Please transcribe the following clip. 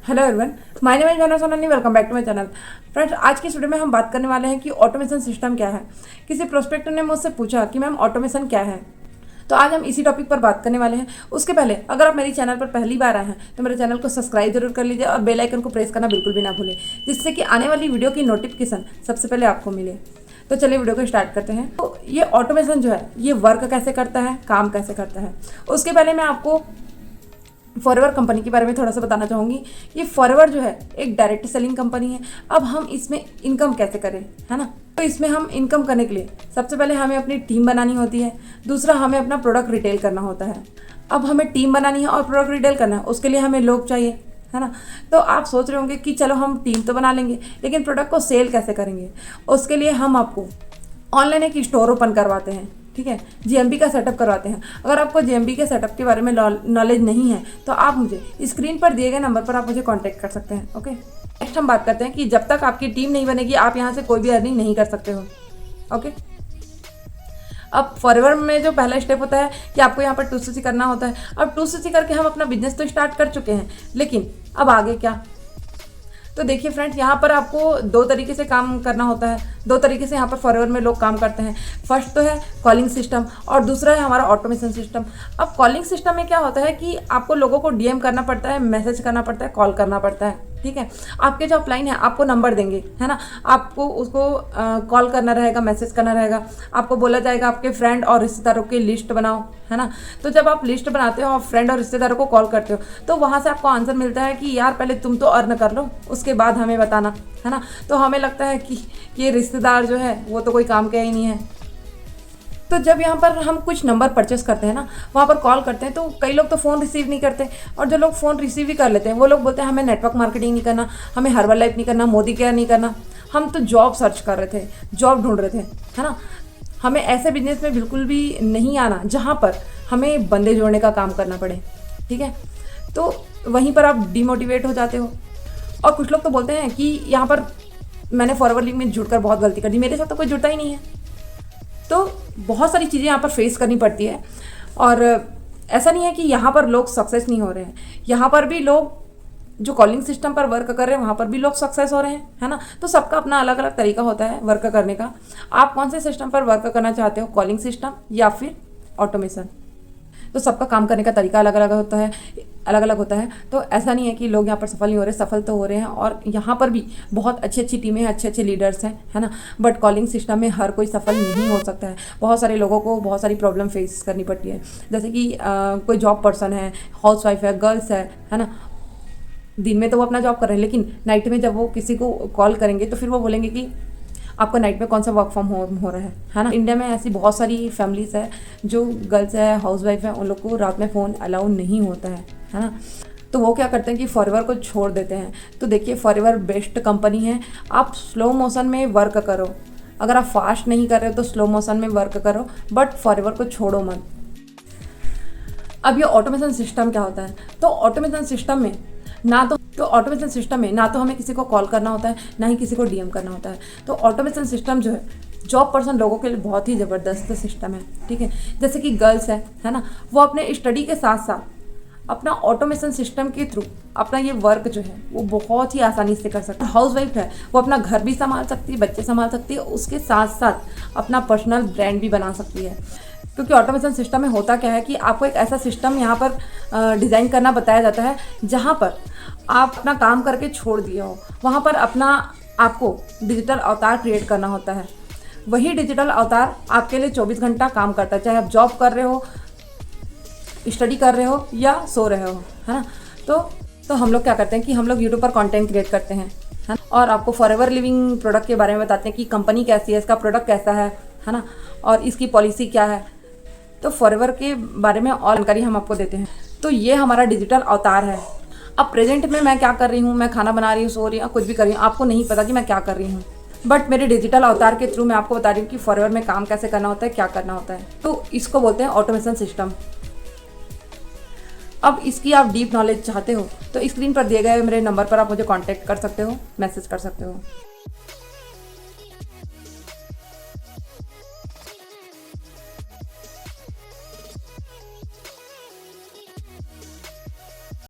Hello everyone, my name is Jana Sonani. Welcome back to my channel. Friends, आज की इस video में हम बात करने वाले हैं कि ऑटोमेशन सिस्टम क्या है। किसी प्रोस्पेक्टर ने मुझसे पूछा कि मैम ऑटोमेशन क्या है, तो आज हम इसी टॉपिक पर बात करने वाले हैं। उसके पहले अगर आप मेरी चैनल पर पहली बार आए हैं तो मेरे चैनल को सब्सक्राइब जरूर कर लीजिए और बेल आइकन को प्रेस करना बिल्कुल भी ना भूलें, जिससे कि आने वाली वीडियो की नोटिफिकेशन सबसे पहले आपको मिले। तो चलिए वीडियो को स्टार्ट करते हैं। तो ये ऑटोमेशन जो है ये वर्क कैसे करता है, काम कैसे करता है, उसके पहले मैं आपको फॉरएवर कंपनी के बारे में थोड़ा सा बताना चाहूँगी। ये फॉरएवर जो है एक डायरेक्ट सेलिंग कंपनी है। अब हम इसमें इनकम कैसे करें, है ना। तो इसमें हम इनकम करने के लिए सबसे पहले हमें अपनी टीम बनानी होती है, दूसरा हमें अपना प्रोडक्ट रिटेल करना होता है। अब हमें टीम बनानी है और प्रोडक्ट रिटेल करना है, उसके लिए हमें लोग चाहिए, है ना। तो आप सोच रहे होंगे कि चलो हम टीम तो बना लेंगे, लेकिन प्रोडक्ट को सेल कैसे करेंगे। उसके लिए हम आपको ऑनलाइन एक स्टोर ओपन करवाते हैं, ठीक है, जीएमबी का सेटअप करवाते हैं। अगर आपको जीएमबी के सेटअप के बारे में नॉलेज नहीं है तो आप मुझे स्क्रीन पर दिए गए नंबर पर आप मुझे कांटेक्ट कर सकते हैं। ओके, नेक्स्ट हम बात करते हैं कि जब तक आपकी टीम नहीं बनेगी आप यहाँ से कोई भी अर्निंग नहीं कर सकते हो। ओके, अब फॉरएवर में जो पहला स्टेप होता है कि आपको यहाँ पर 2CC करना होता है। अब 2CC करके हम अपना बिजनेस तो स्टार्ट कर चुके हैं, लेकिन अब आगे क्या। तो देखिए फ्रेंड्स, यहाँ पर आपको दो तरीके से काम करना होता है। दो तरीके से यहाँ पर फॉरएवर में लोग काम करते हैं। फर्स्ट तो है कॉलिंग सिस्टम और दूसरा है हमारा ऑटोमेशन सिस्टम। अब कॉलिंग सिस्टम में क्या होता है कि आपको लोगों को डीएम करना पड़ता है, मैसेज करना पड़ता है, कॉल करना पड़ता है, ठीक है। आपके जो अपलाइन है आपको नंबर देंगे, है ना, आपको उसको कॉल करना रहेगा, मैसेज करना रहेगा। आपको बोला जाएगा आपके फ्रेंड और रिश्तेदारों की लिस्ट बनाओ, है ना। तो जब आप लिस्ट बनाते हो और फ्रेंड और रिश्तेदारों को कॉल करते हो तो वहाँ से आपको आंसर मिलता है कि यार पहले तुम तो अर्न कर लो, उसके बाद हमें बताना, है ना। तो हमें लगता है कि ये रिश्तेदार जो है वो तो कोई काम का ही नहीं है। तो जब यहाँ पर हम कुछ नंबर परचेस करते हैं ना, वहाँ पर कॉल करते हैं, तो कई लोग तो फ़ोन रिसीव नहीं करते, और जो लोग फ़ोन रिसीव भी कर लेते हैं वो लोग बोलते हैं हमें नेटवर्क मार्केटिंग नहीं करना, हमें हर्बल लाइफ नहीं करना, मोदी केयर नहीं करना, हम तो जॉब सर्च कर रहे थे, जॉब ढूंढ रहे थे, है ना। हमें ऐसे बिजनेस में बिल्कुल भी नहीं आना जहाँ पर हमें बंदे जोड़ने का काम करना पड़े, ठीक है। तो वहीं पर आप डिमोटिवेट हो जाते हो। और कुछ लोग तो बोलते हैं कि यहाँ पर मैंने फॉरएवर लिंक में जुड़कर बहुत गलती कर दी, मेरे साथ तो कोई जुड़ता ही नहीं है। तो बहुत सारी चीज़ें यहाँ पर फेस करनी पड़ती है, और ऐसा नहीं है कि यहाँ पर लोग सक्सेस नहीं हो रहे हैं। यहाँ पर भी लोग जो कॉलिंग सिस्टम पर वर्क कर रहे हैं वहाँ पर भी लोग सक्सेस हो रहे हैं, है ना। तो सबका अपना अलग अलग तरीका होता है वर्क करने का। आप कौन से सिस्टम पर वर्क करना चाहते हो, कॉलिंग सिस्टम या फिर ऑटोमेशन। तो सबका काम करने का तरीका अलग अलग होता है, अलग अलग होता है। तो ऐसा नहीं है कि लोग यहाँ पर सफल नहीं हो रहे, सफल तो हो रहे हैं, और यहाँ पर भी बहुत अच्छी अच्छी टीमें हैं, अच्छे अच्छे लीडर्स हैं, है ना। बट कॉलिंग सिस्टम में हर कोई सफल नहीं हो सकता है। बहुत सारे लोगों को बहुत सारी प्रॉब्लम फेस करनी पड़ती है। जैसे कि कोई जॉब पर्सन है, हाउसवाइफ है, गर्ल्स है ना। दिन में तो वो अपना जॉब कर रहे हैं, लेकिन नाइट में जब वो किसी को कॉल करेंगे तो फिर वो बोलेंगे कि आपको नाइट में कौन सा वर्क फ्रॉम होम हो रहा है ना। इंडिया में ऐसी बहुत सारी फैमिलीज है जो गर्ल्स है, हाउसवाइफ है, उन लोग को रात में फ़ोन अलाउ नहीं होता है ना। तो वो क्या करते हैं कि फॉरएवर को छोड़ देते हैं। तो देखिए, फॉरएवर बेस्ट कंपनी है। आप स्लो मोशन में वर्क करो, अगर आप फास्ट नहीं कर रहे हो तो स्लो मोशन में वर्क करो, बट फॉरएवर को छोड़ो मत। अब ये ऑटोमेशन सिस्टम क्या होता है। तो ऑटोमेशन सिस्टम में ऑटोमेशन सिस्टम में ना तो हमें किसी को कॉल करना होता है, ना ही किसी को डीएम करना होता है। तो ऑटोमेशन सिस्टम जो है जॉब पर्सन लोगों के लिए बहुत ही ज़बरदस्त सिस्टम है, ठीक है। जैसे कि गर्ल्स है ना, वो अपने स्टडी के साथ साथ अपना ऑटोमेशन सिस्टम के थ्रू अपना ये वर्क जो है वो बहुत ही आसानी से कर सकता है। हाउसवाइफ है, वो अपना घर भी संभाल सकती है, बच्चे संभाल सकती है, उसके साथ साथ अपना पर्सनल ब्रांड भी बना सकती है। क्योंकि ऑटोमेशन सिस्टम में होता क्या है कि आपको एक ऐसा सिस्टम यहाँ पर डिज़ाइन करना बताया जाता है जहाँ पर आप अपना काम करके छोड़ दिए हो, वहाँ पर अपना आपको डिजिटल अवतार क्रिएट करना होता है। वही डिजिटल अवतार आपके लिए 24 घंटा काम करता है, चाहे आप जॉब कर रहे हो, स्टडी कर रहे हो या सो रहे हो, है ना। तो हम लोग क्या करते हैं कि हम लोग यूट्यूब पर कंटेंट क्रिएट करते हैं, है ना, और आपको फॉरएवर लिविंग प्रोडक्ट के बारे में बताते हैं कि कंपनी कैसी है, इसका प्रोडक्ट कैसा है ना, और इसकी पॉलिसी क्या है। तो फॉरएवर के बारे में और जानकारी हम आपको देते हैं। तो ये हमारा डिजिटल अवतार है। अब प्रेजेंट में मैं क्या कर रही हूँ, मैं खाना बना रही हूँ, सो रही हूँ, कुछ भी कर रही हूँ, आपको नहीं पता कि मैं क्या कर रही हूँ, बट मेरे डिजिटल अवतार के थ्रू मैं आपको बता रही हूँ कि फॉरएवर में काम कैसे करना होता है, क्या करना होता है। तो इसको बोलते हैं ऑटोमेशन सिस्टम। अब इसकी आप डीप नॉलेज चाहते हो तो स्क्रीन पर दिए गए मेरे नंबर पर आप मुझे कांटेक्ट कर सकते हो, मैसेज कर सकते हो।